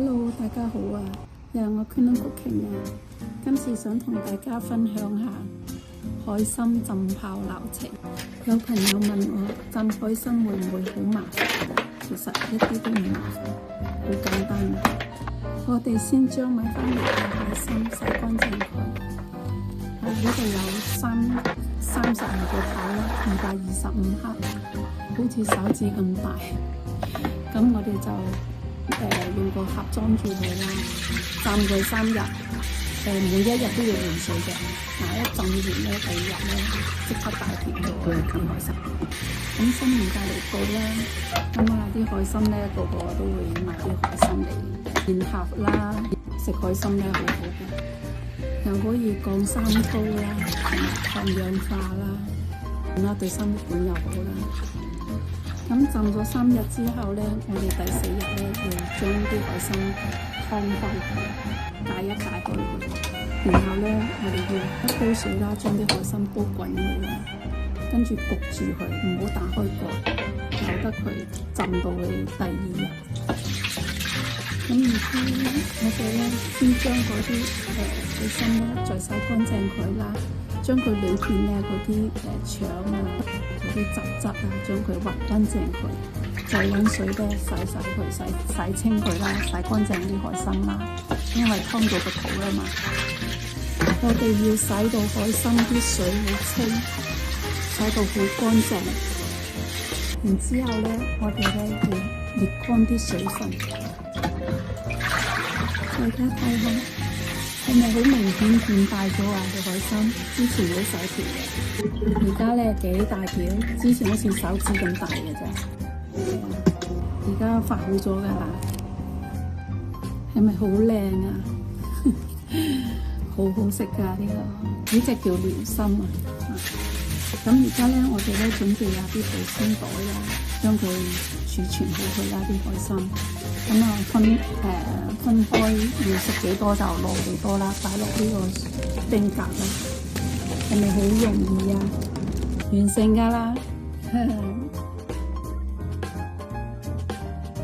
Hello， 大家好啊！又係我 Kuen Cooking 啊！今次想同大家分享下海參浸泡流程。有朋友問我浸海參會唔會好麻煩？其實一啲都唔麻煩，好簡單啊！我哋先將買翻嚟嘅海參洗乾淨佢。呢度有32個頭啦，225克，好似手指咁大。咁我哋就用個盒裝住佢啦，浸佢3日，每一日都要換水嘅。一浸完咧，第2日咧即刻大條咗嘅近海參。咁新年隔離到啦，啲海參咧個個都會買啲海參嚟宴客啦，食海參咧好好嘅，又可以降三高啦，抗氧化啦，對心血管又好啦。咁浸咗3日之後咧，我哋第4日咧要將啲海參劏開佢，解一解開佢，然後咧我哋要一煲水啦，將啲海參煲滾佢啦，跟住焗住佢，唔好打開蓋，由得佢浸到去第2日。咁然之後咧，我哋咧先將嗰啲海參咧再洗乾淨佢啦，將佢裏邊咧嗰啲腸啊，嗰啲雜質啊，將佢挖乾淨佢，再揾水咧洗清佢啦，洗乾淨啲海參啦，因為劏到個肚啦嘛。我哋要洗到海參啲水好清，洗到好乾淨。然之後咧，我哋咧要瀝乾啲水分。大家睇下，係咪好明顯變大咗啊？個海參之前好細條嘅，而家咧幾大條，之前好似手指咁大嘅啫。而家發好咗噶啦，係咪好靚啊？好好食噶呢隻叫遼參啊！咁而家咧，我哋咧準備下啲保鮮袋啦，將佢儲存好佢啦啲海參。分開要食幾多就落幾多啦，擺落呢個冰格啦，係咪好容易啊？完成㗎啦！